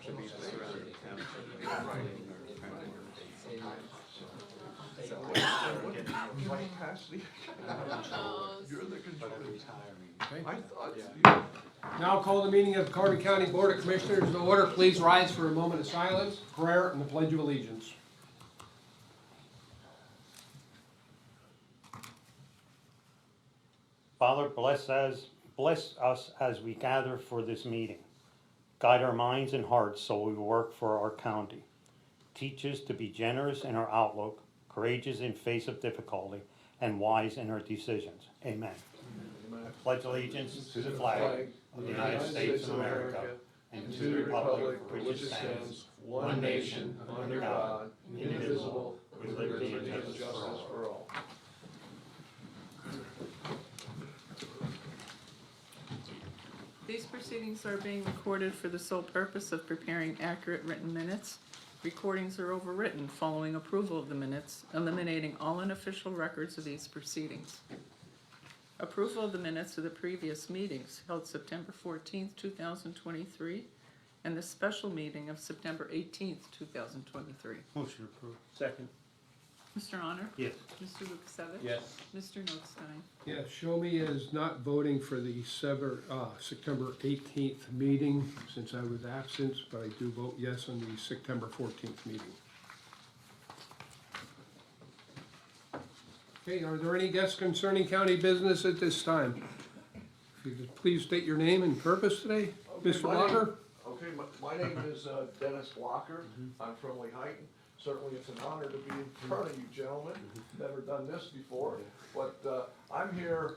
should be the surrounding township, writing or printing. Right past the. You're the controller. Okay. I thought you. Now I'll call the meeting of the Carbon County Board of Commissioners to order. Please rise for a moment of silence, prayer, and the Pledge of Allegiance. Father, bless us as we gather for this meeting. Guide our minds and hearts so we work for our county. Teach us to be generous in our outlook, courageous in face of difficulty, and wise in our decisions. Amen. Pledge allegiance to the flag of the United States of America and to the republic for which it stands, one nation, under God, indivisible, with liberty and justice for all. These proceedings are being recorded for the sole purpose of preparing accurate written minutes. Recordings are overwritten following approval of the minutes, eliminating all unofficial records of these proceedings. Approval of the minutes of the previous meetings held September 14th, 2023, and the special meeting of September 18th, 2023. Motion approved. Second. Mr. Honor? Yes. Mr. Lukasevich? Yes. Mr. Notstein? Yes, show me as not voting for the September 18th meeting since I was absent, but I do vote yes on the September 14th meeting. Okay, are there any guests concerning county business at this time? If you could please state your name and purpose today, Mr. Walker? My name is Dennis Walker. I'm from Lehighton. Certainly it's an honor to be in front of you gentlemen. Never done this before, but I'm here,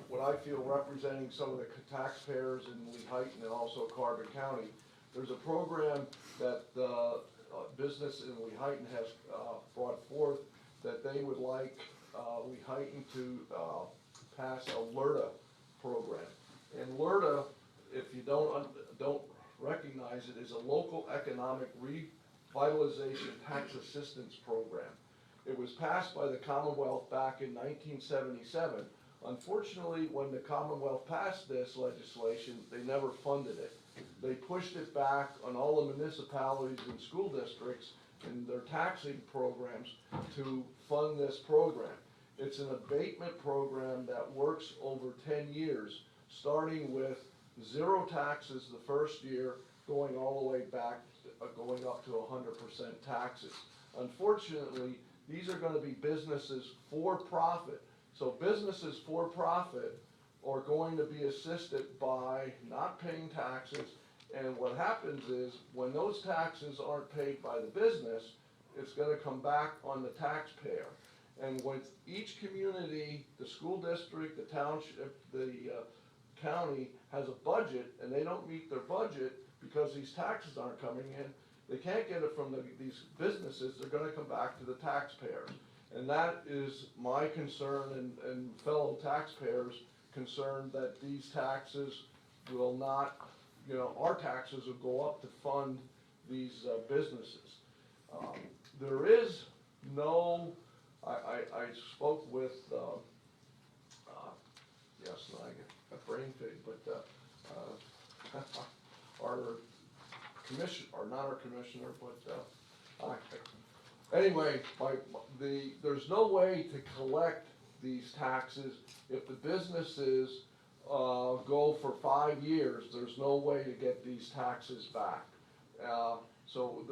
what I feel representing some of the taxpayers in Lehighton and also Carbon County. There's a program that the business in Lehighton has brought forth that they would like Lehighton to pass a LERTA program. And LERTA, if you don't recognize it, is a local economic revitalization tax assistance program. It was passed by the Commonwealth back in 1977. Unfortunately, when the Commonwealth passed this legislation, they never funded it. They pushed it back on all the municipalities and school districts and their taxing programs to fund this program. It's an abatement program that works over 10 years, starting with zero taxes the first year, going all the way back, going up to 100% taxes. Unfortunately, these are going to be businesses for profit. So businesses for profit are going to be assisted by not paying taxes. And what happens is when those taxes aren't paid by the business, it's going to come back on the taxpayer. And with each community, the school district, the township, the county has a budget, and they don't meet their budget because these taxes aren't coming in, they can't get it from these businesses, they're going to come back to the taxpayers. And that is my concern and fellow taxpayers' concern, that these taxes will not, our taxes will go up to fund these businesses. There is no, I spoke with, yes, I get a brain fig, but our commission, or not our commissioner, but anyway, there's no way to collect these taxes if the businesses go for 5 years. There's no way to get these taxes back. So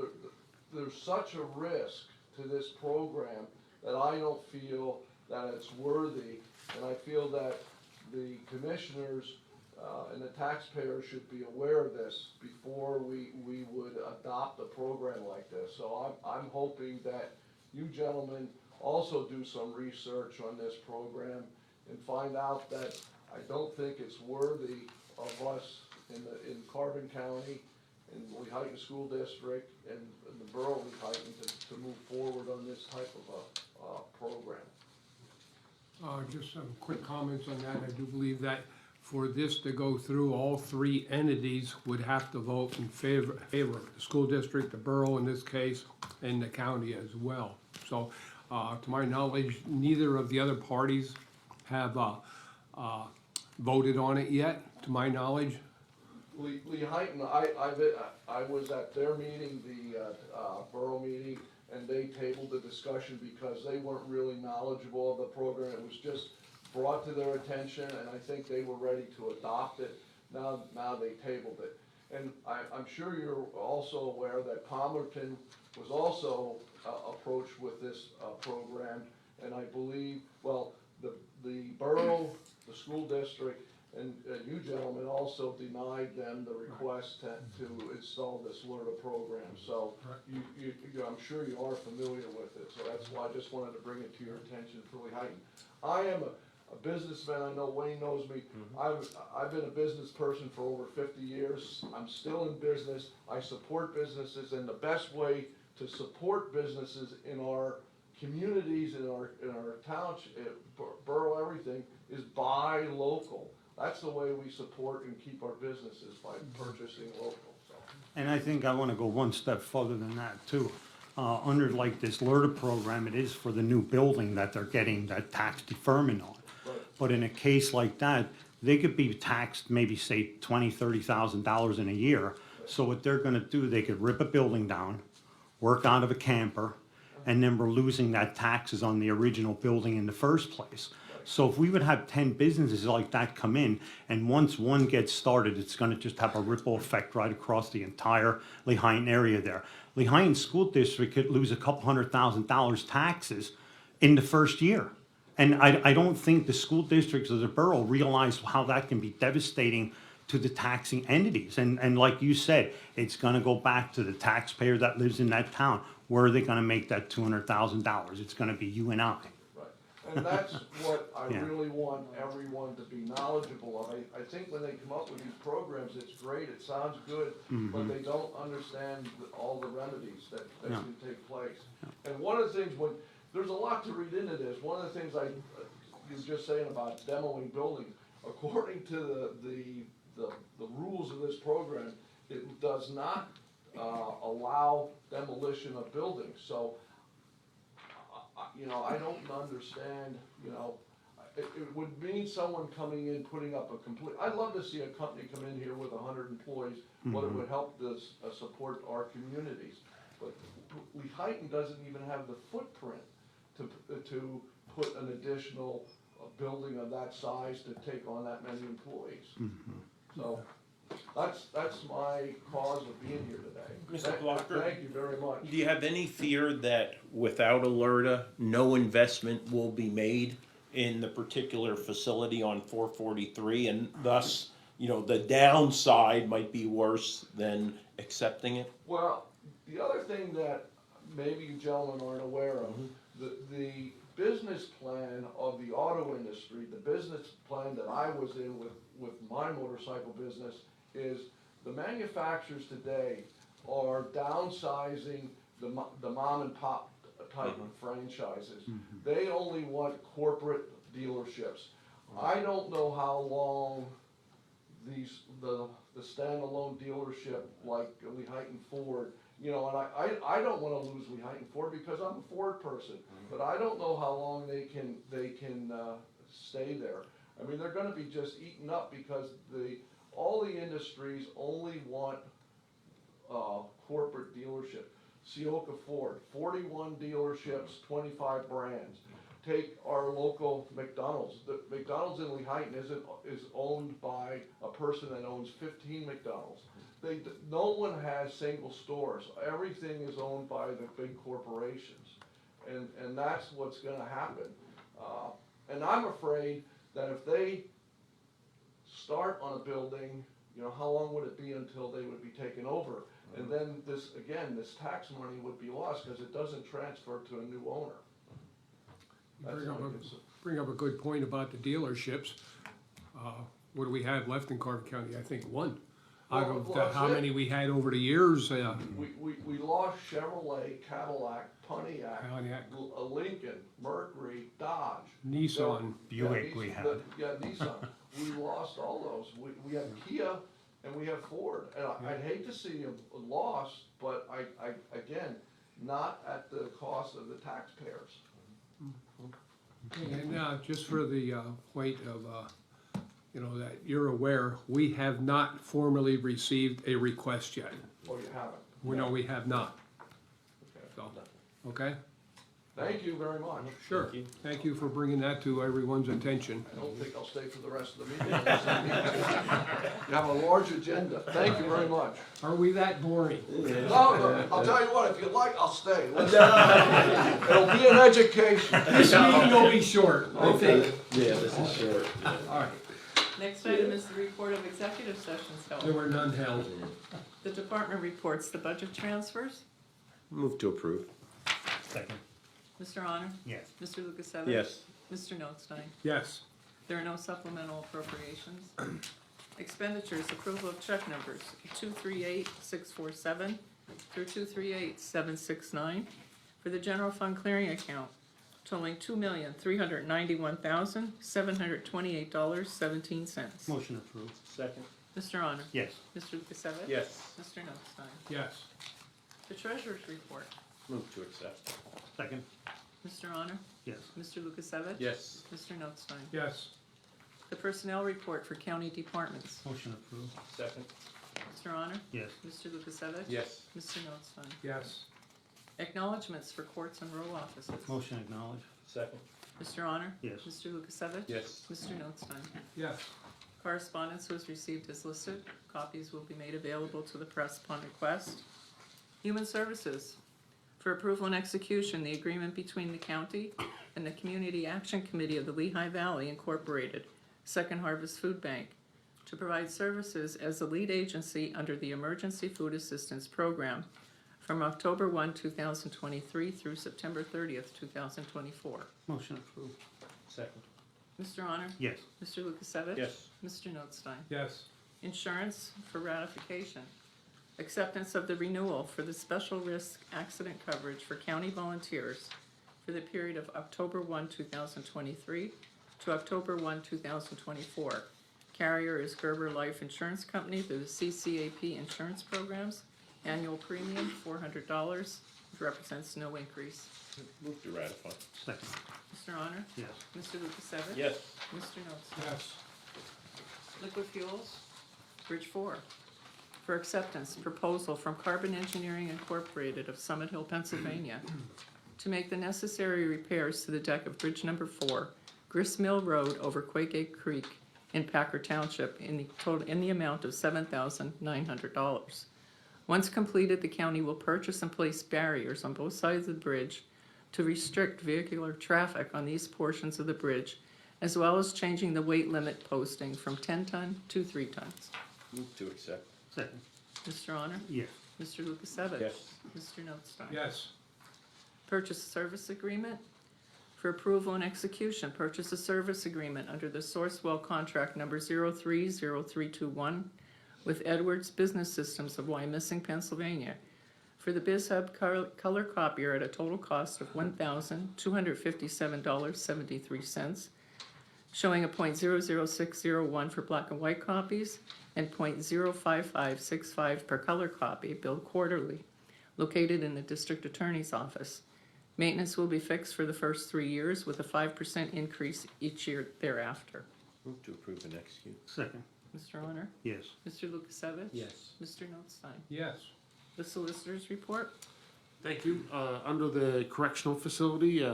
there's such a risk to this program that I don't feel that it's worthy, and I feel that the commissioners and the taxpayers should be aware of this before we would adopt a program like this. So I'm hoping that you gentlemen also do some research on this program and find out that I don't think it's worthy of us in Carbon County, in Lehighton School District, and in the borough of Lehighton to move forward on this type of a program. Just some quick comments on that. I do believe that for this to go through, all three entities would have to vote in favor of the school district, the borough in this case, and the county as well. So, to my knowledge, neither of the other parties have voted on it yet, to my knowledge. Lehighton, I was at their meeting, the borough meeting, and they tabled the discussion because they weren't really knowledgeable of the program. It was just brought to their attention, and I think they were ready to adopt it. Now they tabled it. And I'm sure you're also aware that Palmerton was also approached with this program, and I believe, well, the borough, the school district, and you gentlemen also denied them the request to install this LERTA program. So I'm sure you are familiar with it, so that's why I just wanted to bring it to your attention for Lehighton. I am a businessman, I know Wayne knows me. I've been a business person for over 50 years. I'm still in business. I support businesses, and the best way to support businesses in our communities, in our township, borough, everything, is buy local. That's the way we support and keep our businesses, by purchasing local, so. And I think I wanna go one step further than that too. Under like this LERTA program, it is for the new building that they're getting that tax deferment on. Right. But in a case like that, they could be taxed maybe say $20,000-$30,000 in a year. So what they're gonna do, they could rip a building down, work out of a camper, and then we're losing that taxes on the original building in the first place. So if we would have 10 businesses like that come in, and once one gets started, it's gonna just have a ripple effect right across the entire Lehighton area there. Lehighton School District could lose a couple $100,000 taxes in the first year. And I don't think the school districts of the borough realize how that can be devastating to the taxing entities. And like you said, it's gonna go back to the taxpayer that lives in that town. Where are they gonna make that $200,000? It's gonna be you and I. And that's what I Yeah. really want everyone to be knowledgeable of. I think when they come up with these programs, it's great, it sounds good, but they don't understand all the remedies that No. can take place. And one of the things, there's a lot to read into this. One of the things you were just saying about demoing buildings, according to the rules of this program, it does not allow demolition of buildings. So I don't understand, it would mean someone coming in, putting up a complete, I'd love to see a company come in here with 100 employees, what it would help this, support our communities. But Lehighton doesn't even have the footprint to put an additional building of that size to take on that many employees. So, that's my cause of being here today. Mr. Blocker? Thank you very much. Do you have any fear that without alerta, no investment will be made in the particular facility on 443, and thus, the downside might be worse than accepting it? Well, the other thing that maybe you gentlemen aren't aware of, the business plan of the auto industry, the business plan that I was in with my motorcycle business, is the manufacturers today are downsizing the mom and pop type of franchises. They only want corporate dealerships. I don't know how long the standalone dealership like Lehighton Ford, and I don't wanna lose Lehighton Ford because I'm a Ford person, but I don't know how long they can stay there. I mean, they're gonna be just eaten up because all the industries only want corporate dealership. Sioka Ford, 41 dealerships, 25 brands. Take our local McDonald's. The McDonald's in Lehighton is owned by a person that owns 15 McDonald's. No one has single stores. Everything is owned by the big corporations. And that's what's gonna happen. And I'm afraid that if they start on a building, how long would it be until they would be taken over? And then this tax money would be lost because it doesn't transfer to a new owner. Bring up a good point about the dealerships. What do we have left in Carver County? I think one. Out of how many we had over the years. We lost Chevrolet, Cadillac, Pontiac, Lincoln, Mercury, Dodge. Nissan. Buick we had. Nissan. We lost all those. We have Kia and we have Ford. And I'd hate to see a loss, but again, not at the cost of the taxpayers. And just for the point of that you're aware, we have not formally received a request yet. Oh, you haven't? No, we have not, Okay. so, okay? Thank you very much. Sure. Thank you for bringing that to everyone's attention. I don't think I'll stay for the rest of the meeting. unless I need to. You have a large agenda. Thank you very much. Are we that boring? No, I'll tell you what, if you like, I'll stay. Listen. It'll be an education. This meeting will be short, I think. Yeah, this is short. All right, Next item is the report of executive sessions there held. were none held. The department reports the budget transfers. Move to approve. Second. Mr. Honor? Yes. Mr. Lukasevich? Yes. Mr. Notstein? Yes, There are no supplemental appropriations. Expenditures, approval of check numbers 238647 through 238769 for the general fund clearing account totaling $2,391,728.17. Motion approved. Second. Mr. Honor? Yes. Mr. Lukasevich? Yes. Mr. Notstein? yes, The treasurer's report. Move to accept. Second. Mr. Honor? Yes. Mr. Lukasevich? Yes. Mr. Notstein? yes, The personnel report for county departments. Motion approved. Second. Mr. Honor? Yes. Mr. Lukasevich? Yes. Mr. Notstein? yes, Acknowledgements for courts and row offices. Motion acknowledged. Second. Mr. Honor? Yes. Mr. Lukasevich? Yes. Mr. Notstein? yes, Correspondence was received as listed. Copies will be made available to the press upon request. Human Services. For approval and execution, the agreement between the county and the Community Action Committee of the Lehigh Valley Incorporated, Second Harvest Food Bank, to provide services as the lead agency under the Emergency Food Assistance Program from October 1, 2023 through September 30th, 2024. Motion approved. Second. Mr. Honor? Yes. Mr. Lukasevich? Yes. Mr. Notstein? yes, Insurance for ratification. Acceptance of the renewal for the special risk accident coverage for county volunteers for the period of October 1, 2023 to October 1, 2024. Carrier is Gerber Life Insurance Company through the CCAP insurance programs. Annual premium, $400, which represents no increase. Move to ratify. Second. Mr. Honor? Yes. Mr. Lukasevich? Yes. Mr. Notstein? yes, Liquid Fuels, Bridge 4. For acceptance, proposal from Carbon Engineering Incorporated of Summit Hill, Pennsylvania, to make the necessary repairs to the deck of Bridge Number 4, Grist Mill Road over Quake Creek in Packer Township in the amount of $7,900. Once completed, the county will purchase and place barriers on both sides of the bridge to restrict vehicular traffic on these portions of the bridge, as well as changing the weight limit posting from 10 ton to 3 tons. Move to accept. Second. Mr. Honor? Yes. Mr. Lukasevich? Yes. Mr. Notstein? yes, Purchase service agreement for approval and execution. Purchase a service agreement under the Sourcewell contract number 030321 with Edwards Business Systems of Wyomissing, Pennsylvania, for the BizHub color copier at a total cost of $1,257.73, showing a .00601 for black and white copies and .05565 per color copy, billed quarterly, located in the district attorney's office. Maintenance will be fixed for the first 3 years with a 5% increase each year thereafter. Move to approve and execute. Second. Mr. Honor? Yes. Mr. Lukasevich? Yes. Mr. Notstein? yes, The solicitor's report? Thank you. Under the correctional facility,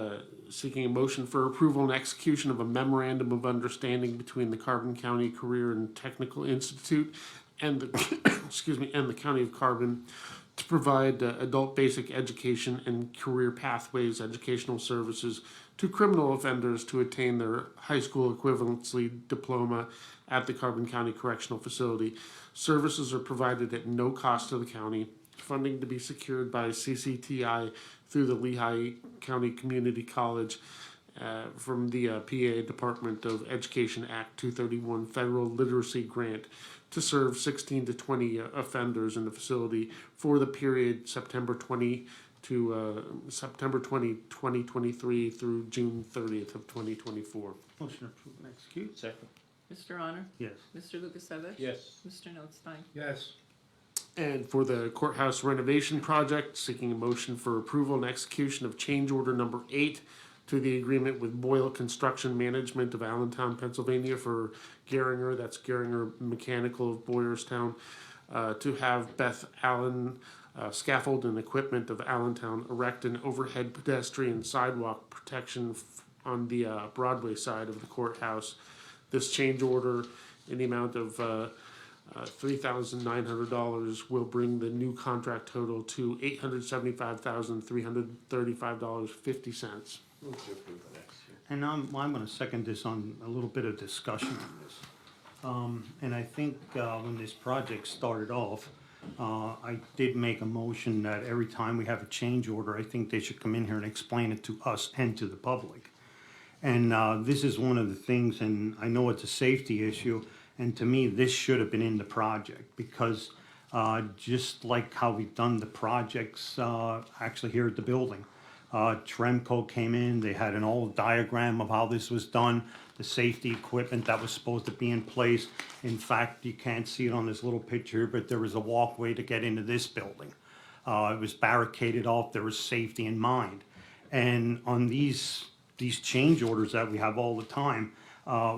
seeking a motion for approval and execution of a memorandum of understanding between the Carbon County Career and Technical Institute and the, and the County of Carbon to provide adult basic education and career pathways educational services to criminal offenders to attain their high school equivalency diploma at the Carbon County Correctional Facility. Services are provided at no cost to the county. Funding to be secured by CCTI through the Lehigh County Community College from the PA Department of Education Act 231 Federal Literacy Grant to serve 16 to 20 offenders in the facility for the period September 20 to September 20, 2023 through June 30th of 2024. Motion approved and execute. Second. Mr. Honor? Yes. Mr. Lukasevich? Yes. Mr. Notstein? yes, And for the courthouse renovation project, seeking a motion for approval and execution of change order number 8 to the agreement with Boyle Construction Management of Allentown, Pennsylvania for Geringer, that's Geringer Mechanical of Boyerstown, to have Beth Allen Scaffold and Equipment of Allentown erect an overhead pedestrian sidewalk protection on the Broadway side of the courthouse. This change order in the amount of $3,900 will bring the new contract total to $875,335.50. And I'm gonna second this on a little bit of discussion on this. And I think, when this project started off, I did make a motion that every time we have a change order, I think they should come in here and explain it to us and to the public. And, this is one of the things, and I know it's a safety issue, and to me, this should have been in the project, because, just like how we've done the projects, actually here at the building. Tremco came in, they had an old diagram of how this was done, the safety equipment that was supposed to be in place. In fact, you can't see it on this little picture, but there was a walkway to get into this building. It was barricaded off, there was safety in mind. And on these change orders that we have all the time,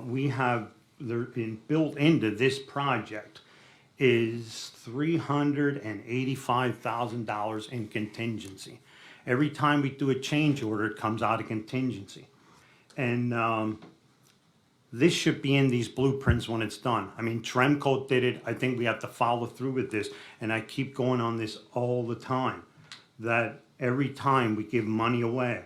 we have, they're built into this project is $385,000 in contingency. Every time we do a change order, it comes out of contingency. And this should be in these blueprints when it's done. I mean, Tremco did it. I think we have to follow through with this. And I keep going on this all the time, that every time we give money away,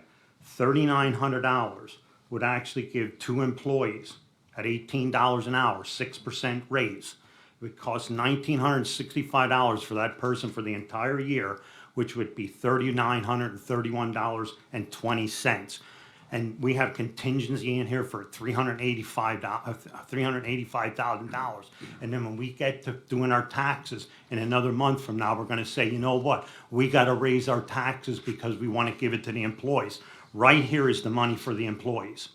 $3,900 would actually give 2 employees at $18 an hour, 6% raise. It would cost $1,965 for that person for the entire year, which would be $3,931.20. And we have contingency in here for $385,000. And then when we get to doing our taxes in another month from now, we're gonna say, you know what? We gotta raise our taxes because we wanna give it to the employees. Right here is the money for the employees.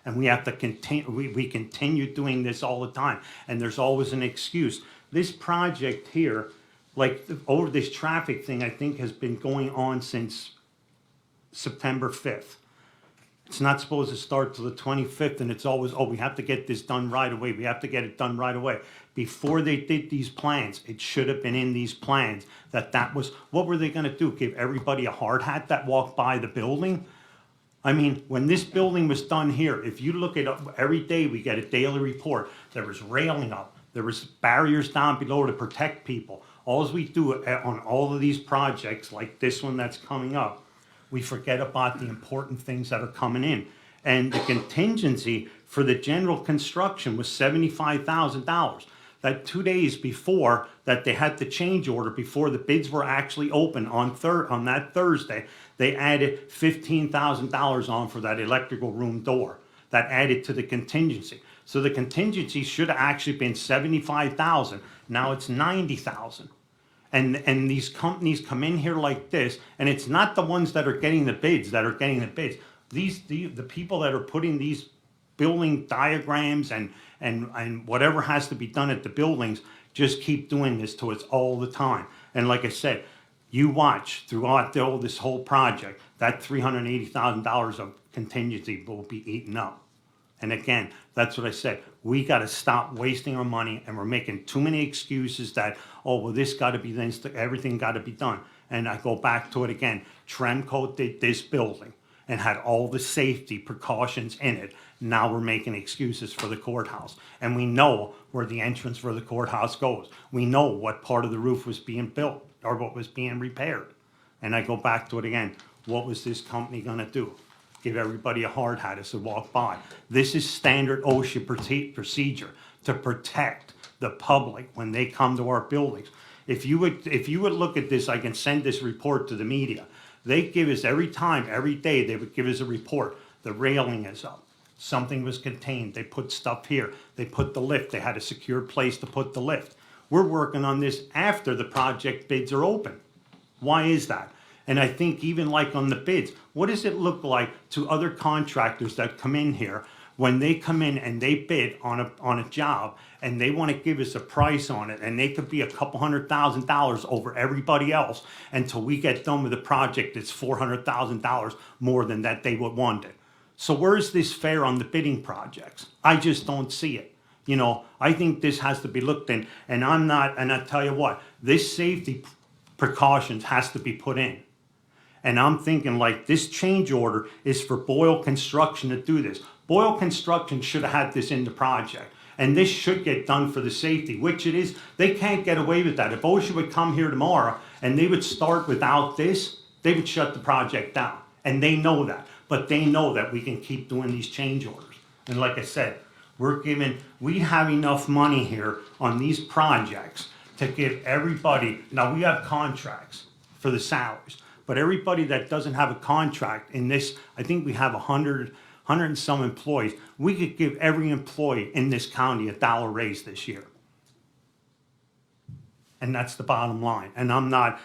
And we have to continue, we continue doing this all the time. And there's always an excuse. This project here, like over this traffic thing, I think has been going on since September 5th. It's not supposed to start till the 25th, and it's always, oh, we have to get this done right away. We have to get it done right away. Before they did these plans, it should have been in these plans that was, what were they gonna do? Give everybody a hard hat that walked by the building? I mean, when this building was done here, if you look at every day, we get a daily report. There was railing up. There was barriers down below to protect people. All we do on all of these projects, like this one that's coming up, we forget about the important things that are coming in. And the contingency for the general construction was $75,000. That 2 days before that they had the change order, before the bids were actually open on that Thursday, they added $15,000 on for that electrical room door. That added to the contingency. So the contingency should have actually been $75,000. Now it's $90,000. And these companies come in here like this, and it's not the ones that are getting the bids that are getting the bids. The people that are putting these building diagrams and whatever has to be done at the buildings just keep doing this to us all the time. And like I said, you watch throughout this whole project, that $380,000 of contingency will be eaten up. And again, that's what I said. We got to stop wasting our money, and we're making too many excuses that, oh, well, this got to be this, everything got to be done. And I go back to it again. Tremco did this building and had all the safety precautions in it. Now we're making excuses for the courthouse. And we know where the entrance for the courthouse goes. We know what part of the roof was being built or what was being repaired. And I go back to it again. What was this company going to do? Give everybody a hard hat as they walk by. This is standard OSHA procedure to protect the public when they come to our buildings. If you would look at this, I can send this report to the media. They give us every day, they would give us a report. The railing is up. Something was contained. They put stuff here. They put the lift. They had a secure place to put the lift. We're working on this after the project bids are open. Why is that? And I think even like on the bids, what does it look like to other contractors that come in here when they come in and they bid on a job and they want to give us a price on it, and they could be a couple $100,000 over everybody else until we get done with the project, it's $400,000 more than that they would want it. So where's this fair on the bidding projects? I just don't see it. You know, I think this has to be looked in, and I tell you what, this safety precautions has to be put in. And I'm thinking like this change order is for Boyle Construction to do this. Boyle Construction should have had this in the project. And this should get done for the safety, which it is. They can't get away with that. If OSHA would come here tomorrow and they would start without this, they would shut the project down. And they know that. But they know that we can keep doing these change orders. And like I said, we have enough money here on these projects to give everybody, now we have contracts for the salaries, but everybody that doesn't have a contract in this, I think we have 100 and some employees, we could give every employee in this county $1 raise this year. And that's the bottom line. And I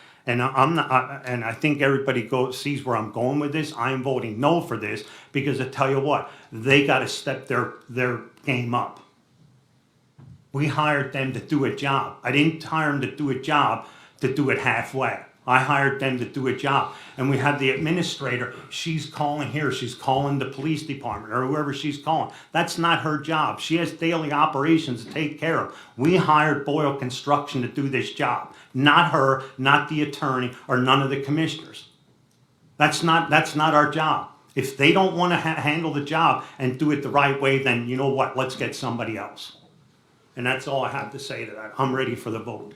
think everybody sees where I'm going with this. I'm voting no for this because I tell you what, they got to step their game up. We hired them to do a job. I didn't hire them to do a job to do it halfway. I hired them to do a job. And we had the administrator, she's calling here, she's calling the police department or whoever she's calling. That's not her job. She has daily operations to take care of. We hired Boyle Construction to do this job. Not her, not the attorney, or none of the commissioners. That's not our job. If they don't want to handle the job and do it the right way, then you know what, let's get somebody else. And that's all I have to say to that. I'm ready for the vote.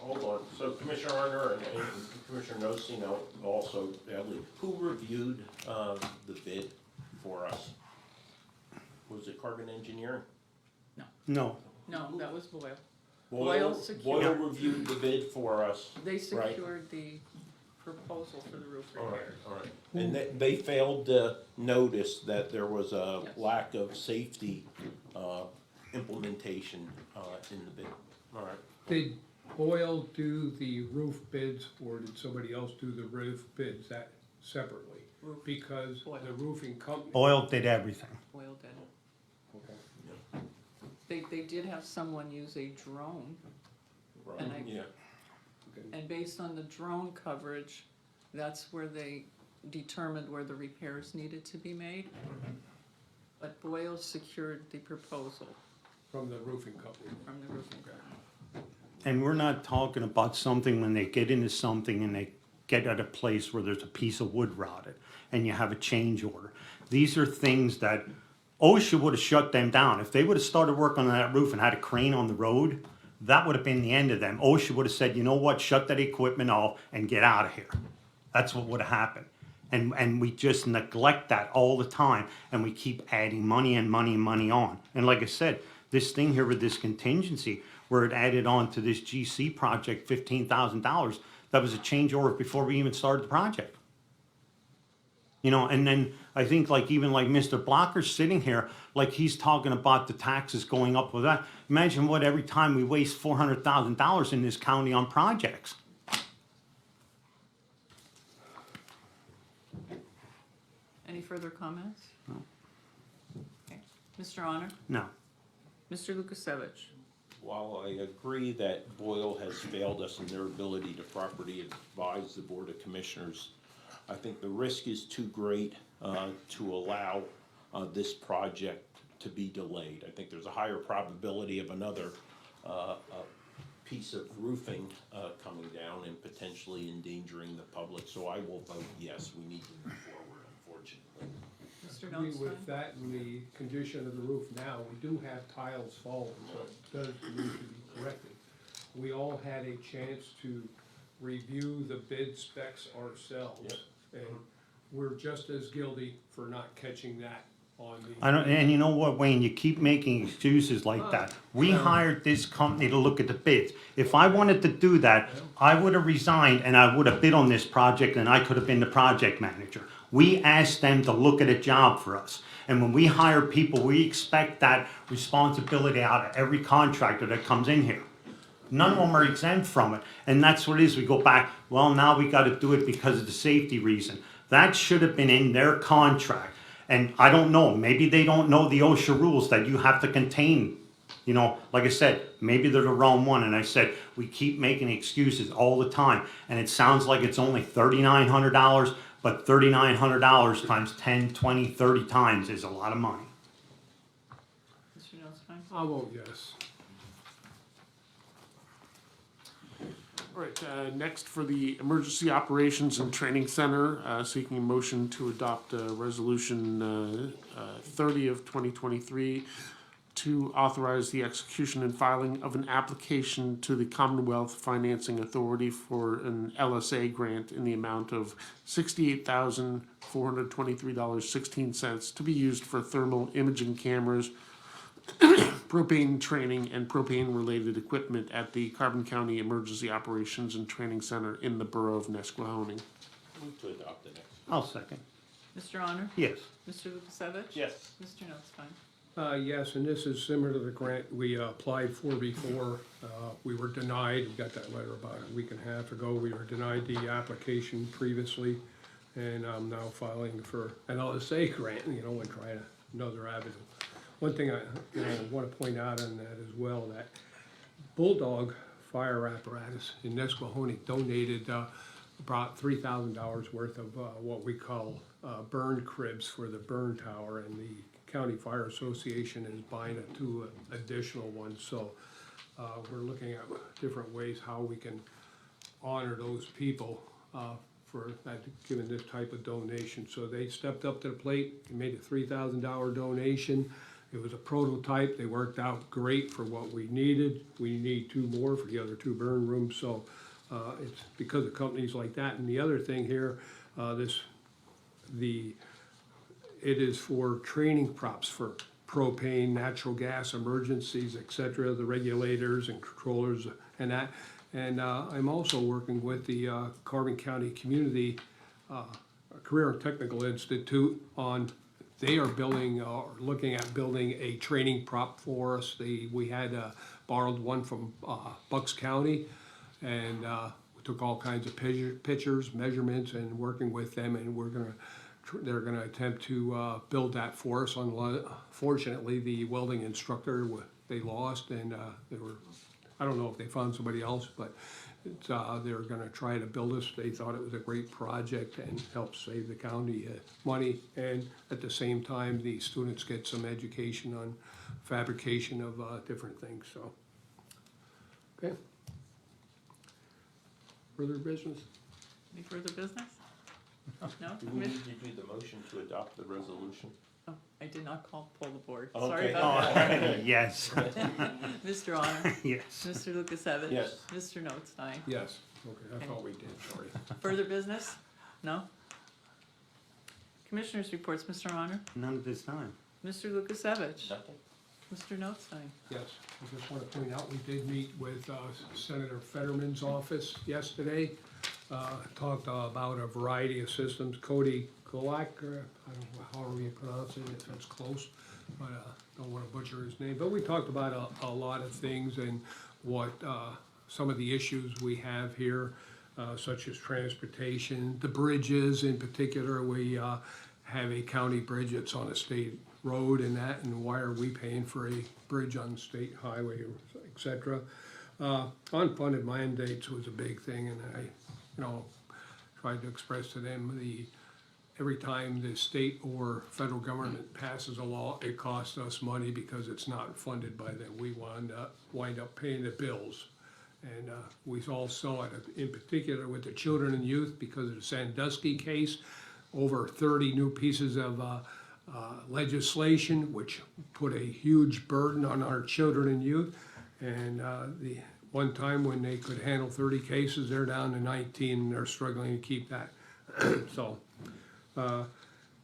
Hold on, so Commissioner Arner and Commissioner Nosino also, who reviewed the bid for us? Was it Carbon Engineering? No. No, that was Boyle. Boyle secured. reviewed the bid for us. They Right. secured the proposal for the roof repair. All right. And they failed to notice that there was a Yes. lack of safety implementation in the bid. All right. Did Boyle do the roof bids, or did somebody else do the roof bids that separately? Because Boyle. the roofing company. Boyle did everything. Boyle did it. They did have someone use a drone, Right. And I- Yeah. and based on the drone coverage, that's where they determined where the repairs needed to be made. But Boyle secured the proposal From the roofing company. from the roofing company. And we're not talking about something when they get into something and they get at a place where there's a piece of wood rotted and you have a change order. These are things that OSHA would have shut them down. If they would have started work on that roof and had a crane on the road, that would have been the end of them. OSHA would have said, you know what, shut that equipment off and get out of here. That's what would have happened. And we just neglect that all the time, and we keep adding money and money and money on. And like I said, this thing here with this contingency, where it added on to this GC project $15,000, that was a change order before we even started the project. You know, and then I think even like Mr. Blocker's sitting here, like he's talking about the taxes going up with that. Imagine what every time we waste $400,000 in this county on projects. Any further comments? No. Okay. Mr. Honor? No. Mr. Lukasevich? While I agree that Boyle has failed us in their ability to properly advise the Board of Commissioners, I think the risk is too great to allow this project to be delayed. I think there's a higher probability of another piece of roofing coming down and potentially endangering the public. So I will vote yes, we need to move forward, unfortunately. Mr. Agree Notstein? with that and the condition of the roof now, we do have tiles falling, so it does need to be corrected. We all had a chance to review the bid specs ourselves. Yep. And we're just as guilty for not catching that on the. And you know what, Wayne, you keep making excuses like that. We hired this company to look at the bids. If I wanted to do that, I would have resigned and I would have bid on this project and I could have been the project manager. We asked them to look at a job for us. And when we hire people, we expect that responsibility out of every contractor that comes in here. None of them are exempt from it. And that's what it is. We go back, well, now we got to do it because of the safety reason. That should have been in their contract. And I don't know, maybe they don't know the OSHA rules that you have to contain. You know, like I said, maybe they're the wrong one, and I said, we keep making excuses all the time, and it sounds like it's only $3,900, but $3,900 times 10, 20, 30 times is a lot of money. Mr. Notstein? I'll vote yes. All right, next for the Emergency Operations and Training Center, seeking a motion to adopt Resolution 30 of 2023 to authorize the execution and filing of an application to the Commonwealth Financing Authority for an LSA grant in the amount of $68,423.16 to be used for thermal imaging cameras, propane training, and propane-related equipment at the Carbon County Emergency Operations and Training Center in the Borough of Nesquehoning. Move to adopt the next. I'll second. Mr. Honor? Yes. Mr. Lukasevich? Yes. Mr. Notstein? Yes, and this is similar to the grant we applied for before. We were denied, we got that letter about a week and a half ago. We were denied the application previously, and I'm now filing for an LSA grant, and trying another avenue. One thing I want to point out on that as well, that Bulldog Fire Apparatus in Nesquehoning donated about $3,000 worth of what we call burn cribs for the burn tower, and the County Fire Association is buying two additional ones. So we're looking at different ways how we can honor those people for giving this type of donation. So they stepped up to the plate, they made a $3,000 donation. It was a prototype, they worked out great for what we needed. We need two more for the other two burn rooms, so it's because of companies like that. And the other thing here, it is for training props for propane, natural gas emergencies, etc., the regulators and controllers and that. And I'm also working with the Carbon County Community Career and Technical Institute on, they are building, looking at building a training prop for us. We had borrowed one from Bucks County, and we took all kinds of pictures, measurements, and working with them, and they're gonna attempt to build that for us. Fortunately, the welding instructor, they lost, and I don't know if they found somebody else, but they're gonna try to build us. They thought it was a great project and help save the county money, and at the same time, the students get some education on fabrication of different things, so. Okay. Further business? Any further business? No? Do we need to do the motion to adopt the resolution? Oh, I did not pull the board. Okay. Sorry about that. Yes. Mr. Honor? Yes. Mr. Lukasevich? Yes. Mr. Notstein? Yes, okay, I thought we did, sorry. Further business? No? Commissioners' reports, Mr. Honor? None at this time. Mr. Lukasevich? Nothing. Mr. Notstein? Yes, I just want to point out, we did meet with Senator Fetterman's office yesterday. Talked about a variety of systems. Cody Kolak, I don't know how you pronounce it, if it's close, but don't want to butcher his name. But we talked about a lot of things and what some of the issues we have here, such as transportation, the bridges in particular. We have a county bridge that's on a state road and that, and why are we paying for a bridge on state highway, et cetera. Unfunded mandates was a big thing, and I tried to express to them every time the state or federal government passes a law, it costs us money because it's not funded by them. We wind up paying the bills. And we all saw it in particular with the children and youth because of the Sandusky case, over 30 new pieces of legislation, which put a huge burden on our children and youth. And the one time when they could handle 30 cases, they're down to 19, and they're struggling to keep that. So,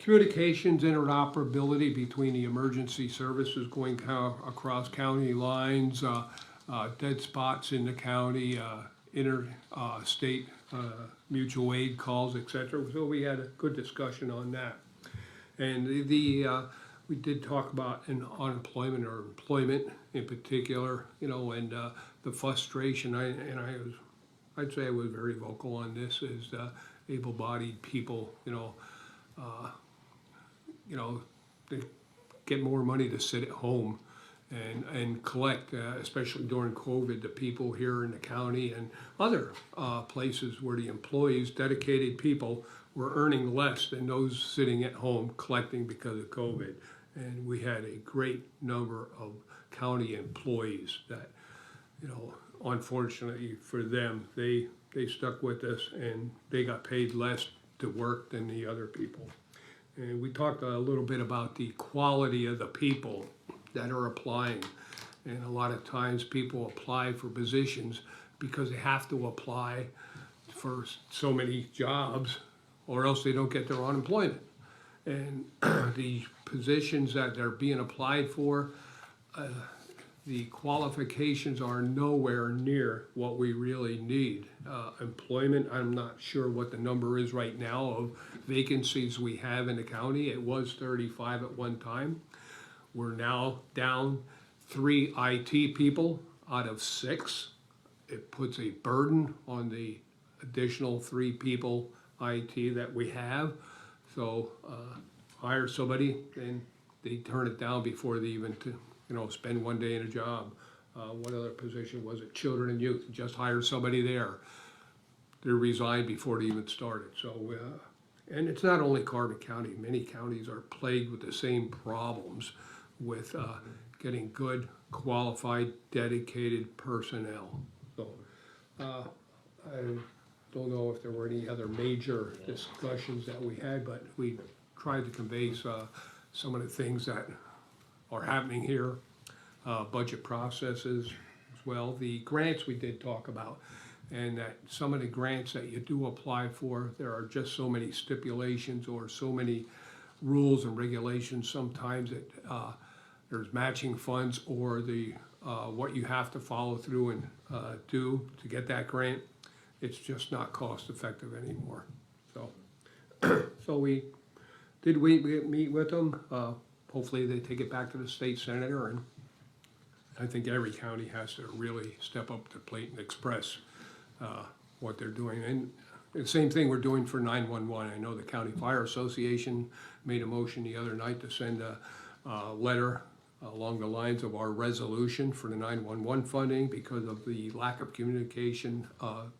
communications interoperability between the emergency services going across county lines, dead spots in the county, interstate mutual aid calls, etc. So we had a good discussion on that. And we did talk about unemployment or employment in particular, and the frustration. I'd say I was very vocal on this. Is able-bodied people, you know, they get more money to sit at home and collect, especially during COVID, the people here in the county and other places where the employees, dedicated people, were earning less than those sitting at home collecting because of COVID. And we had a great number of county employees that, you know, unfortunately for them, they stuck with us and they got paid less to work than the other people. And we talked a little bit about the quality of the people that are applying. And a lot of times people apply for positions because they have to apply for so many jobs or else they don't get their unemployment. And the positions that they're being applied for, the qualifications are nowhere near what we really need. Employment, I'm not sure what the number is right now of vacancies we have in the county. It was 35 at one time. We're now down 3 IT people out of 6. It puts a burden on the additional 3 people IT that we have. So hire somebody and they turn it down before they even spend one day in a job. What other position was it? Children and youth, just hire somebody there. They resigned before they even started. So, and it's not only Carbon County. Many counties are plagued with the same problems with getting good, qualified, dedicated personnel. So, I don't know if there were any other major discussions that we had, but we tried to convey some of the things that are happening here, budget processes as well. The grants we did talk about, and that some of the grants that you do apply for, there are just so many stipulations or so many rules and regulations sometimes that there's matching funds or the what you have to follow through and do to get that grant. It's just not cost effective anymore. So, so we meet with them. Hopefully they take it back to the state senator, and I think every county has to really step up to the plate and express what they're doing. And the same thing we're doing for 911. I know the County Fire Association made a motion the other night to send a letter along the lines of our resolution for the 911 funding because of the lack of communication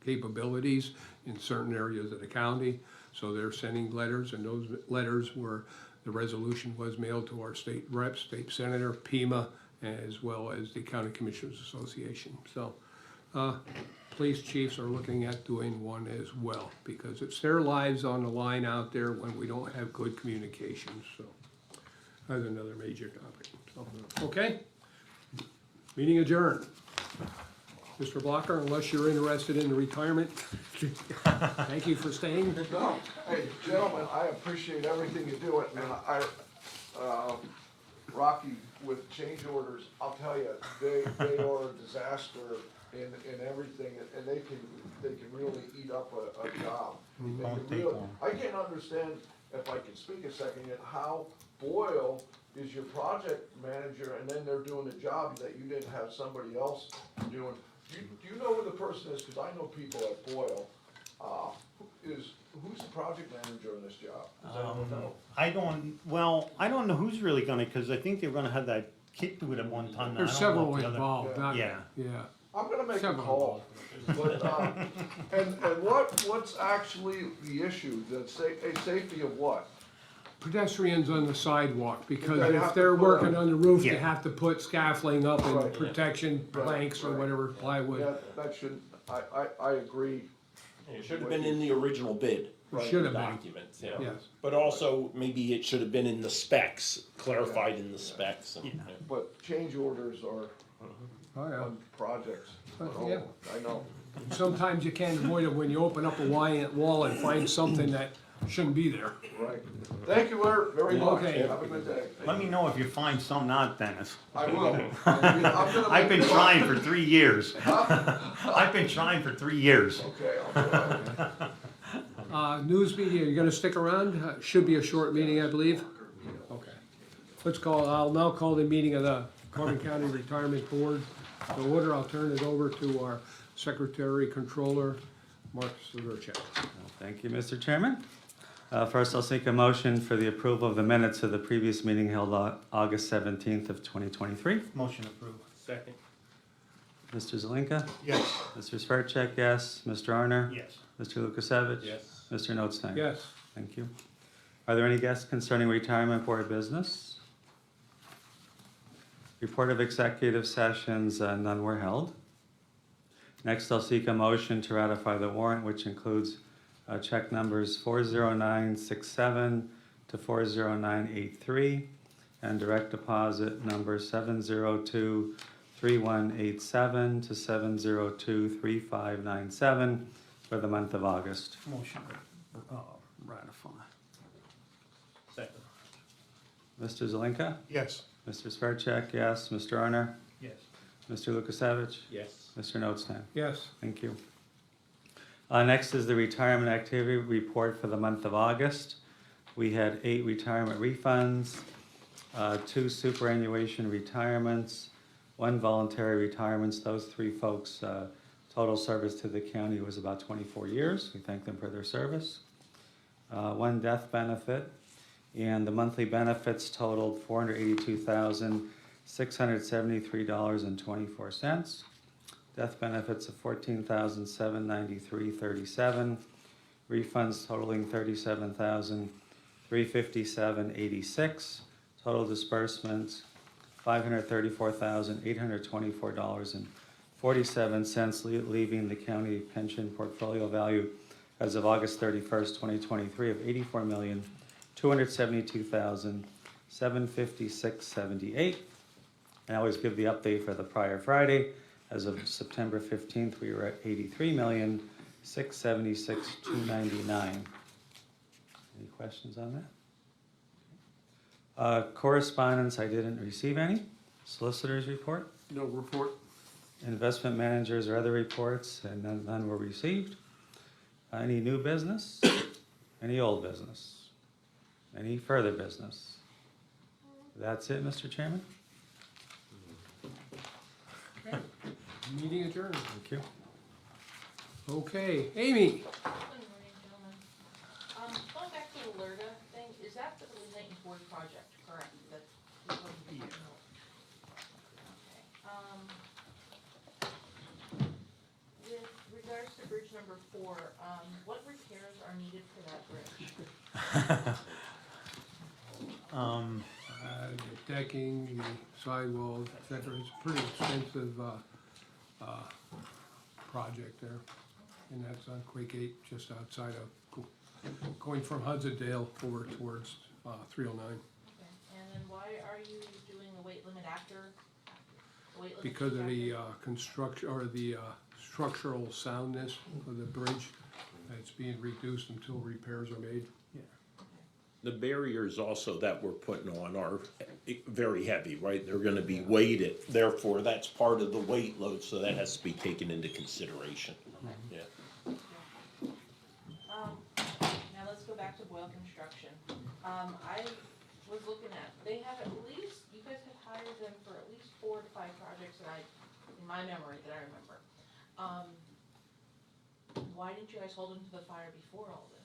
capabilities in certain areas of the county. So they're sending letters, and those letters were, the resolution was mailed to our state rep, state senator, PEMA, as well as the County Commissioners Association. So police chiefs are looking at doing one as well because it's their lives on the line out there when we don't have good communications. So that's another major topic. So, okay, meeting adjourned. Mr. Blocker, unless you're interested in the retirement, thank you for staying. No, hey, gentlemen, I appreciate everything you do, and Rocky, with change orders, I'll tell you, they are a disaster in everything, and they can really eat up a job. I can't understand, if I can speak a second yet, how Boyle is your project manager, and then they're doing a job that you didn't have somebody else doing. Do you know who the person is? Because I know people at Boyle. Who's the project manager in this job? Does anyone know? I don't know who's really gonna, cause I think they were gonna have that kid do it at one time. There's I don't know several if the other- involved. Not- Yeah. Yeah. I'm gonna make a Several call. But, and what's actually the issue? The safety of what? Pedestrians on the sidewalk, because They have if to they're put working a- on the roof, they Yeah. have to put scaffolding up and Right. protection Right, planks or right. whatever, plywood. Yeah, that should, I agree. It should have been in the original bid. It should have been, Documents, yeah. yes. But also, maybe it should have been in the specs, clarified in the specs. And, But change orders are Oh, yeah. on projects. Yeah. I know. Sometimes you can't avoid it when you open up a wall and find something that shouldn't be there. Right. Thank you very much. Okay. Have a good day. Let me know if you find something out, Dennis. I will. I'm gonna I've been make- trying for 3 years. I've been trying for 3 years. Okay, I'll do it. News media, you're gonna stick around? Should be a short meeting, I believe. Okay. I'll now call the meeting of the Carbon County Retirement Board to order. I'll turn it over to our Secretary Controller, Mark Severcek. Thank you, Mr. Chairman. First, I'll seek a motion for the approval of the minutes of the previous meeting held on August 17th of 2023. Motion approved. Second. Mr. Zelinka? Yes. Mr. Svercek, yes. Mr. Arner? Yes. Mr. Lukasevich? Yes. Mr. Notstein? Yes. Thank you. Are there any guests concerning retirement board business? Report of executive sessions, none were held. Next, I'll seek a motion to ratify the warrant, which includes check numbers 40967 to 40983 and direct deposit number 7023187 to 7023597 for the month of August. Motion ratify. Second. Mr. Zelinka? Yes. Mr. Svercek, yes. Mr. Arner? Yes. Mr. Lukasevich? Yes. Mr. Notstein? Yes. Thank you. Next is the retirement activity report for the month of August. We had 8 retirement refunds, 2 superannuation retirements, 1 voluntary retirements. Those 3 folks, total service to the county was about 24 years. We thank them for their service. 1 death benefit, and the monthly benefits totaled $482,673.24. Death benefits of $14,793.37. Refunds totaling $37,357.86. Total disbursements $534,824.47, leaving the county pension portfolio value as of August 31st, 2023 of $84,272,756.78. I always give the update for the prior Friday. As of September 15th, we were at $83,676,299. Any questions on that? Correspondence, I didn't receive any. Solicitors report, No report. investment managers or other reports, and none were received. Any new business? Any old business? Any further business? That's it, Mr. Chairman? Meeting adjourned. Thank you. Okay, Amy? Good morning, gentlemen. Going back to the LERTA thing, is that the Leighton Ford project, correct? That we're going to be talking about? Okay. With regards to bridge number 4, what repairs are needed for that bridge? The decking, the sidewalls, et cetera. It's a pretty expensive, project there. And that's on Quake 8, just outside of, going from Hudsondale over towards, 309. Okay. And then why are you doing the weight limit after? The weight limit Because of after? the, construction, or the, structural soundness of the bridge, it's being reduced until repairs are made. The barriers also that we're putting on are very heavy, right? They're gonna be weighted, therefore that's part of the weight load, so that has to be taken into consideration. Yeah. Now let's go back to Boyle Construction. I was looking at, they have at least, you guys have hired them for at least 4 to 5 projects that in my memory that I remember. Why didn't you guys hold them to the fire before all this?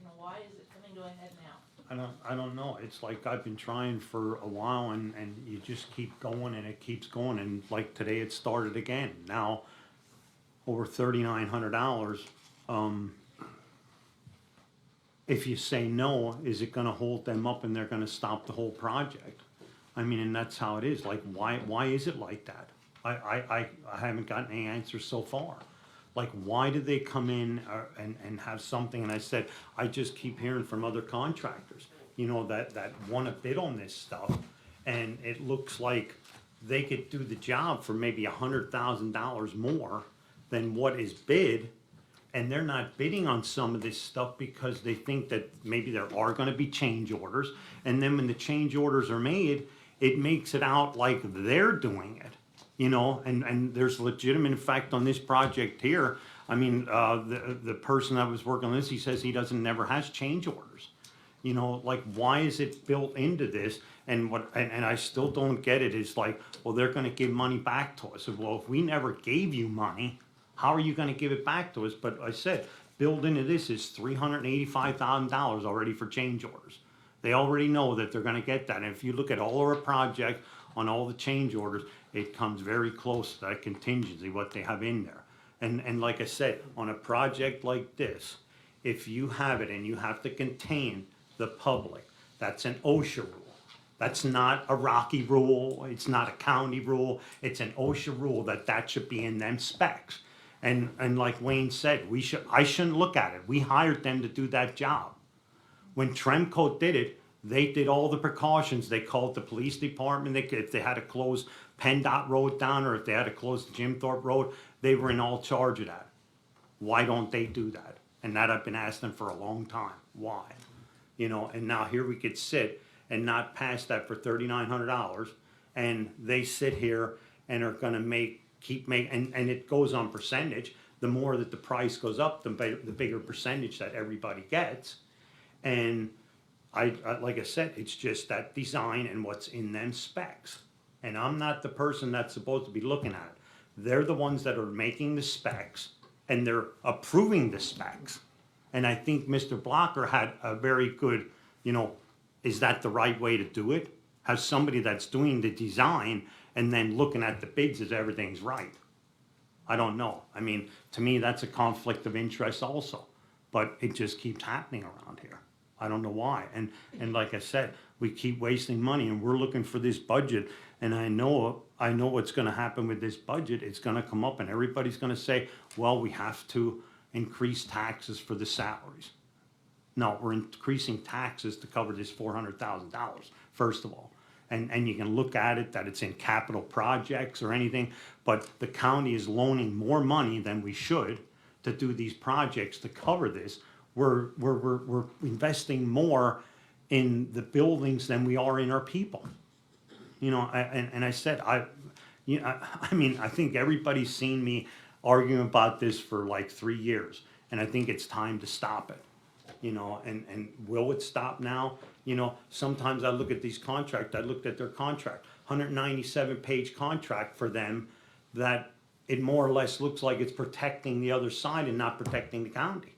Like, why is it coming to a head now? I don't know. It's like I've been trying for a while and you just keep going and it keeps going and like today it started again. Now over $3,900. If you say no, is it gonna hold them up and they're gonna stop the whole project? I mean, and that's how it is. Like why is it like that? I haven't gotten any answers so far. Like, why did they come in and have something? And I said, I just keep hearing from other contractors, that want to bid on this stuff. And it looks like they could do the job for maybe $100,000 more than what is bid. And they're not bidding on some of this stuff because they think that maybe there are going to be change orders. And then when the change orders are made, it makes it out like they're doing it. And there's legitimate effect on this project here. I mean, the person that was working on this, he says he never has change orders. Like why is it built into this? And I still don't get it. It's like, well, they're going to give money back to us. Well, if we never gave you money, how are you going to give it back to us? But I said, built into this is $385,000 already for change orders. They already know that they're gonna get that, and if you look at all our projects on all the change orders, it comes very close to that contingency, what they have in there. And like I said, on a project like this, if you have it and you have to contain the public, that's an OSHA rule. That's not a Rocky rule, it's not a county rule, it's an OSHA rule that should be in them specs. And like Wayne said, I shouldn't look at it, we hired them to do that job. When Tremco did it, they did all the precautions, they called the police department, if they had to close PennDOT Road down, or if they had to close Jim Thorpe Road, they were in all charge of that. Why don't they do that? And that I've been asking for a long time, why? You know, and now here we could sit and not pass that for $3,900, and they sit here and are gonna keep making, and it goes on percentage. The more that the price goes up, the bigger percentage that everybody gets. And I like I said, it's just that design and what's in them specs. And I'm not the person that's supposed to be looking at it. They're the ones that are making the specs, and they're approving the specs. And I think Mr. Blocker had a very good, you know, is that the right way to do it? Have somebody that's doing the design and then looking at the bids as everything's right. I don't know. I mean, to me, that's a conflict of interest also. But it just keeps happening around here. I don't know why. And like I said, we keep wasting money, and we're looking for this budget. And I know what's gonna happen with this budget. It's gonna come up and everybody's gonna say, well, we have to increase taxes for the salaries. No, we're increasing taxes to cover this $400,000, first of all. And you can look at it that it's in capital projects or anything, but the county is loaning more money than we should to do these projects to cover this. We're investing more in the buildings than we are in our people. You know, and I said, I mean, I think everybody's seen me arguing about this for like 3 years, and I think it's time to stop it. You know, and will it stop now? You know, sometimes I look at these contracts, I looked at their contract, 197-page contract for them, that it more or less looks like it's protecting the other side and not protecting the county.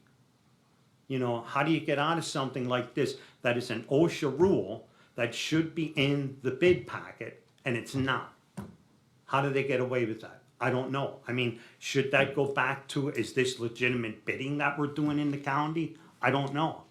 You know, how do you get out of something like this that is an OSHA rule that should be in the bid packet and it's not? How do they get away with that? I don't know. I mean, should that go back to, is this legitimate bidding that we're doing in the county? I don't know.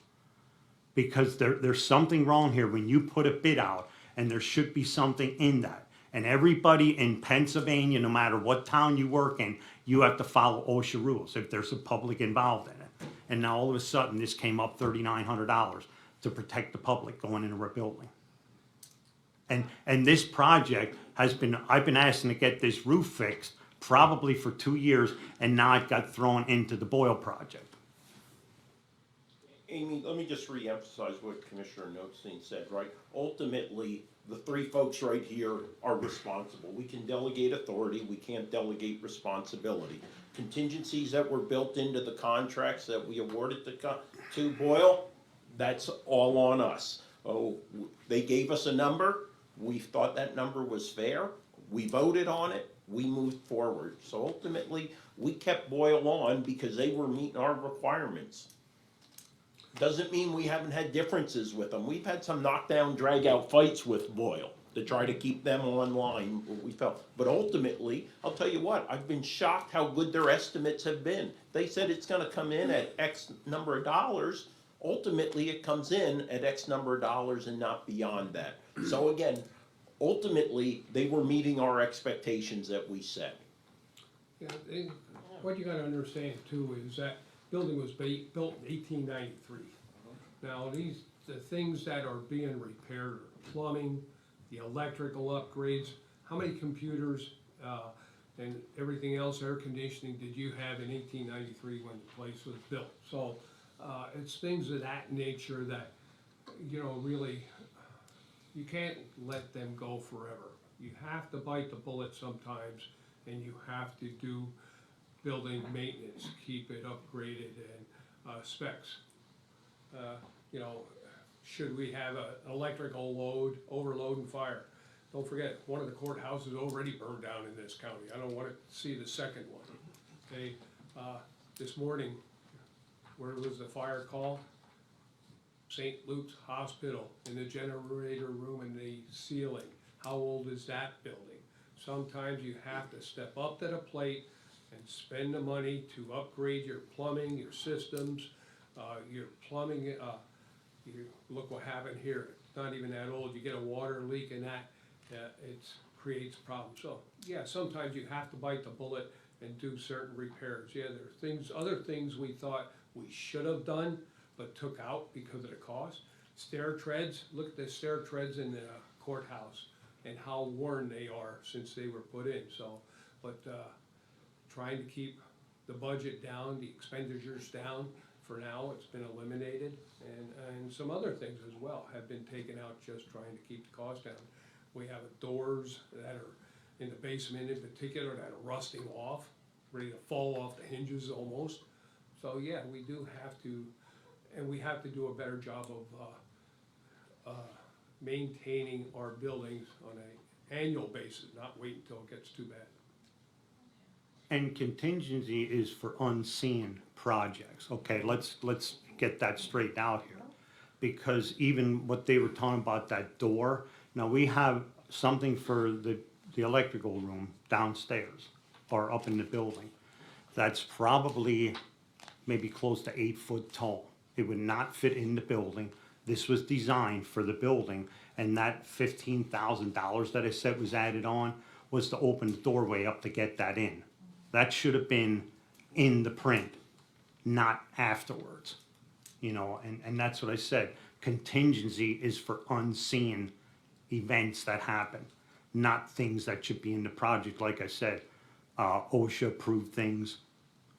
Because there's something wrong here when you put a bid out, and there should be something in that. And everybody in Pennsylvania, no matter what town you work in, you have to follow OSHA rules if there's a public involved in it. And now all of a sudden, this came up $3,900 to protect the public going into a building. And this project has been, I've been asking to get this roof fixed probably for 2 years, and now it got thrown into the Boyle project. Amy, let me just reemphasize what Commissioner Notstein said, right? Ultimately, the three folks right here are responsible. We can delegate authority, we can't delegate responsibility. Contingencies that were built into the contracts that we awarded to Boyle, that's all on us. Oh, they gave us a number, we thought that number was fair, we voted on it, we moved forward. So ultimately, we kept Boyle on because they were meeting our requirements. Doesn't mean we haven't had differences with them. We've had some knockdown, drag-out fights with Boyle to try to keep them online, we felt. But ultimately, I'll tell you what, I've been shocked how good their estimates have been. They said it's gonna come in at X number of dollars. Ultimately, it comes in at X number of dollars and not beyond that. So again, ultimately, they were meeting our expectations that we set. Yeah, what you gotta understand too is that building was built in 1893. Now, the things that are being repaired are plumbing, the electrical upgrades. How many computers and everything else, air conditioning, did you have in 1893 when the place was built? So it's things of that nature that, you know, really, you can't let them go forever. You have to bite the bullet sometimes, and you have to do building maintenance, keep it upgraded, and specs. You know, should we have an electrical load, overload and fire? Don't forget, one of the courthouses already burned down in this county. I don't want to see the second one. Okay, this morning, where was the fire call? St. Luke's Hospital, in the generator room and the ceiling. How old is that building? Sometimes you have to step up to the plate and spend the money to upgrade your plumbing, your systems, your plumbing, you look what happened here, it's not even that old, you get a water leak and that, it creates problems. So, yeah, sometimes you have to bite the bullet and do certain repairs. Yeah, there are things, other things we thought we should have done, but took out because of the cost. Stair treads, look at the stair treads in the courthouse and how worn they are since they were put in, so, but, trying to keep the budget down, the expenditures down. For now, it's been eliminated, and some other things as well have been taken out, just trying to keep the cost down. We have doors that are in the basement in particular that are rusting off, ready to fall off the hinges almost. So yeah, we do have to, and we have to do a better job of maintaining our buildings on an annual basis, not wait until it gets too bad. And contingency is for unseen projects, okay, let's get that straightened out here. Because even what they were talking about, that door, now we have something for the electrical room downstairs, or up in the building. That's probably maybe close to 8 foot tall. It would not fit in the building. This was designed for the building, and that $15,000 that I said was added on was to open the doorway up to get that in. That should have been in the print, not afterwards. You know, and that's what I said. Contingency is for unseen events that happen, not things that should be in the project. Like I said, OSHA approved things.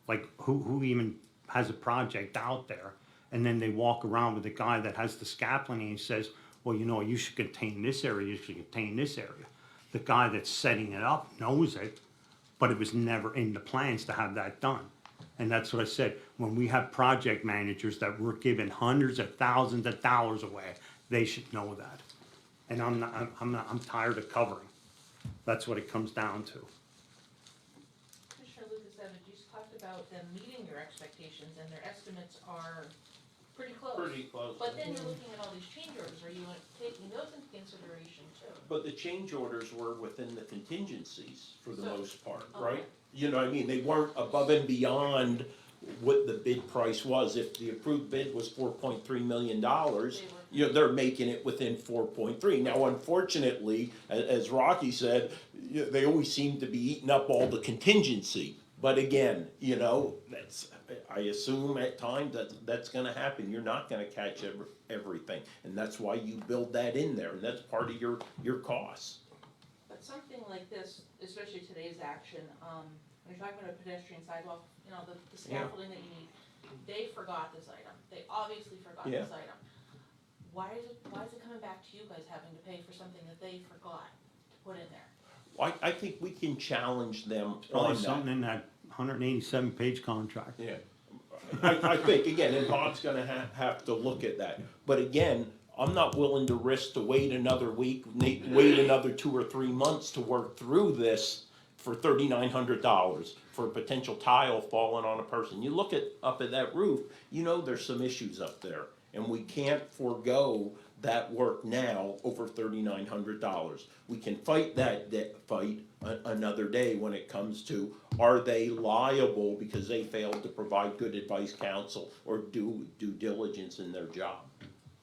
Like who even has a project out there, and then they walk around with a guy that has the scaffolding and he says, well, you know, you should contain this area, you should contain this area. The guy that's setting it up knows it, but it was never in the plans to have that done. And that's what I said, when we have project managers that we're giving hundreds of thousands of dollars away, they should know that. And I'm tired of covering. That's what it comes down to. Commissioner Lucas Evans, you talked about them meeting your expectations, and their estimates are pretty close. Pretty close. But then you're looking at all these change orders, are you taking those into consideration too? But the change orders were within the contingencies for the So- most part, Okay. right? You know what I mean? They weren't above and beyond what the bid price was. If the approved bid was $4.3 million, you know, they're making it within 4.3. Now, unfortunately, as Rocky said, they always seem to be eating up all the contingency. But again, you know, I assume at times that's gonna happen. You're not gonna catch everything. And that's why you build that in there, and that's part of your costs. But something like this, especially today's action, when you're talking about a pedestrian sidewalk, you know, the scaffolding that you need, they forgot this item. They obviously forgot this item. Why is it coming back to you guys having to pay for something that they forgot to put in there? I think we can challenge them Probably on that. something in that 187-page contract. Yeah, I think, again, and Bob's gonna have to look at that, but again, I'm not willing to risk to wait another week, wait another 2 or 3 months to work through this for $3,900 for a potential tile falling on a person. You look up at that roof, you know there's some issues up there, and we can't forego that work now over $3,900. We can fight that fight another day when it comes to, are they liable because they failed to provide good advice, counsel, or due diligence in their job?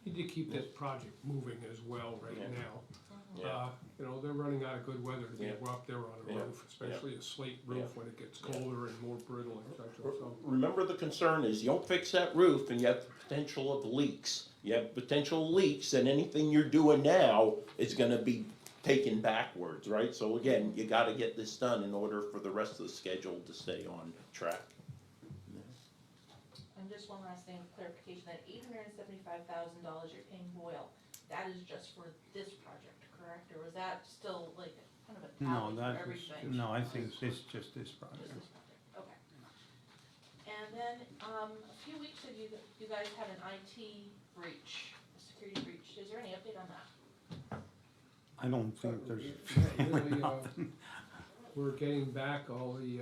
Need to keep this project moving as well right now. Yeah. You know, they're running out of good weather to be Yeah. up there on a Yeah. roof, especially a slate roof Yeah. when it gets colder and more brittle, et cetera, so. Remember, the concern is you don't fix that roof and you have the potential of leaks. You have potential leaks, and anything you're doing now is gonna be taken backwards, right? So again, you gotta get this done in order for the rest of the schedule to stay on track. And just one last thing of clarification, that $875,000 you're paying Boyle, that is just for this project, correct? Or was that still like kind of a No, tally for that everything? is, no, I think it's just this Just project. this project, okay. And then, a few weeks ago, you guys had an IT breach, a security breach. Is there any update on that? I don't think there's. Really, we're getting back all the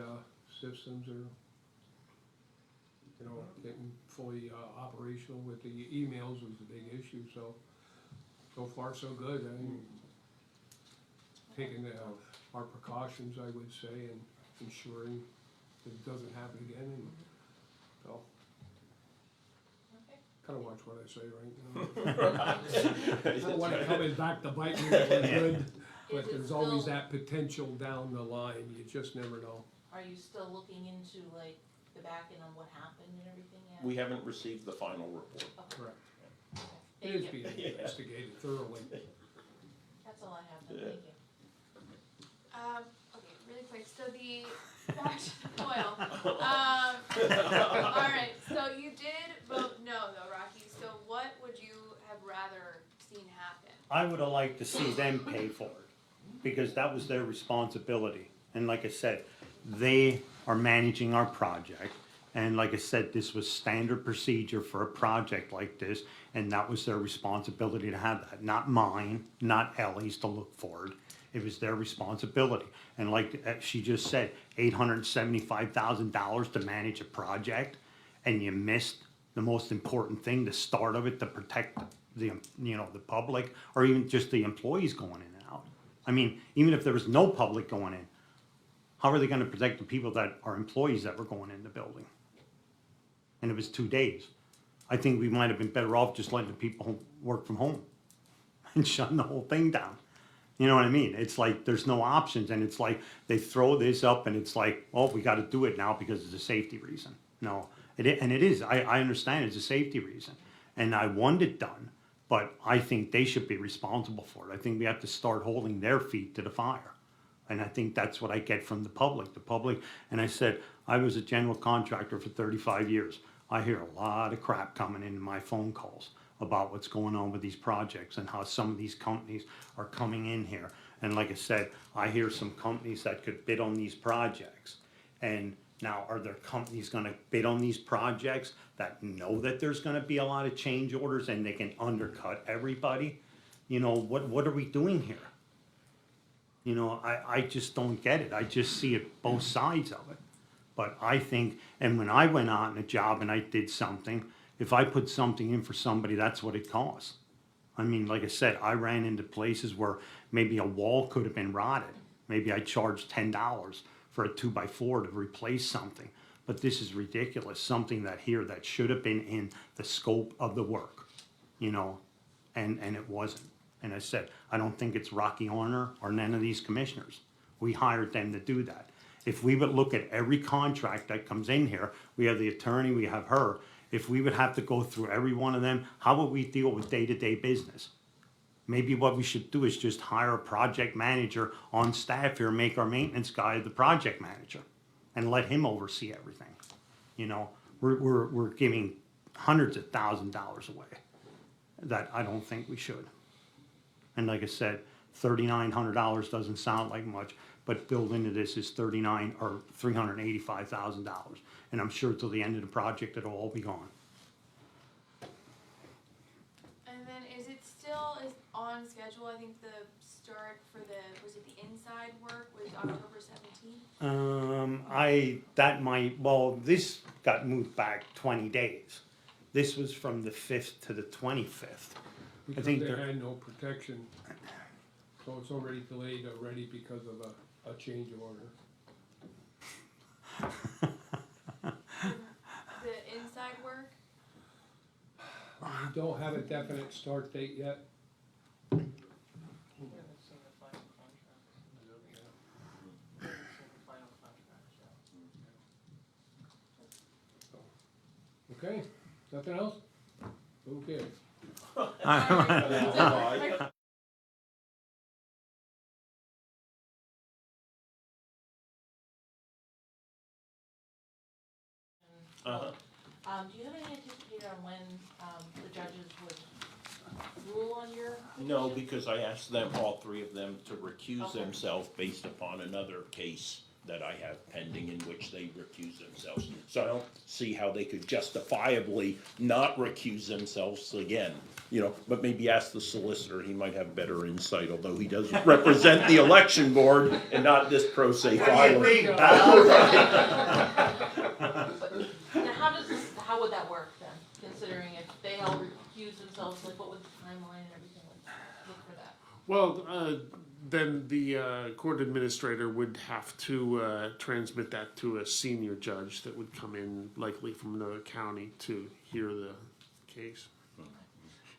systems are, you know, getting fully operational with the emails was the big issue, so far so good. I mean, taking our precautions, I would say, and ensuring that it doesn't happen again, and so. Okay. Kind of watch what I say, right? I don't want it coming back to bite me if we're good, Is but it there's always still- that potential down the line, you just never know. Are you still looking into like the back end on what happened and everything yet? We haven't received the final report. Okay. Correct. It Thank is you. being investigated thoroughly. That's all I have, then, Yeah. thank you. Okay, really quick, so back to the oil. Alright, so you did vote no though, Rocky, so what would you have rather seen happen? I would have liked to see them pay for it, because that was their responsibility. And like I said, they are managing our project. And like I said, this was standard procedure for a project like this, and that was their responsibility to have that, not mine, not Ellie's to look for it. It was their responsibility. And like she just said, $875,000 to manage a project, and you missed the most important thing, the start of it, to protect the public, or even just the employees going in and out. I mean, even if there was no public going in, how are they gonna protect the people that are employees that were going in the building? And it was 2 days. I think we might have been better off just letting the people work from home and shutting the whole thing down. You know what I mean? It's like there's no options, and it's like they throw this up and it's like, oh, we gotta do it now because it's a safety reason. No, it is, I understand it's a safety reason, and I want it done, but I think they should be responsible for it. I think we have to start holding their feet to the fire. And I think that's what I get from the public, and I said, I was a general contractor for 35 years. I hear a lot of crap coming in my phone calls about what's going on with these projects and how some of these companies are coming in here. And like I said, I hear some companies that could bid on these projects. And now, are there companies gonna bid on these projects that know that there's gonna be a lot of change orders and they can undercut everybody? You know, what are we doing here? You know, I just don't get it. I just see it both sides of it. But I think, and when I went out on a job and I did something, if I put something in for somebody, that's what it costs. I mean, like I said, I ran into places where maybe a wall could have been rotted. Maybe I charged $10 for a 2x4 to replace something. But this is ridiculous, something that should have been in the scope of the work, you know, and it wasn't. And I said, I don't think it's Rocky Horner or none of these commissioners. We hired them to do that. If we would look at every contract that comes in here, we have the attorney, we have her. If we would have to go through every one of them, how would we deal with day-to-day business? Maybe what we should do is just hire a project manager on staff here, make our maintenance guy the project manager, and let him oversee everything. You know, we're giving hundreds of thousands of dollars away that I don't think we should. And like I said, $3,900 doesn't sound like much, but built into this is $385,000. And I'm sure till the end of the project, it'll all be gone. And then is it still on schedule? I think the start for was it the inside work was October 17th? This got moved back 20 days. This was from the 5th to the 25th. Because think they they're- had no protection, so it's already delayed already because of a change order. The inside work? We don't have a definite start date yet. Okay, nothing else? Okay. Uh-huh. Do you have any anticipated on when, the judges would rule on your No, petition? because I asked them, all three of them, to recuse Okay. themselves based upon another case that I have pending in which they recuse themselves. So I don't see how they could justifiably not recuse themselves again, you know, but maybe ask the solicitor, he might have better insight, although he does represent the election board and not this pro se filer. Now, how would that work then? So it's like, what would the timeline and everything look for that? Well, then the court administrator would have to transmit that to a senior judge that would come in, likely from another county, to hear the case.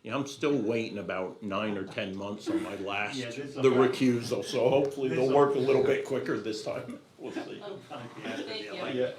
Yeah, I'm still waiting about 9 or 10 months on my last, Yeah, this the will- recusal, so hopefully they'll work a little bit quicker this time. We'll see. Thank you. Yeah.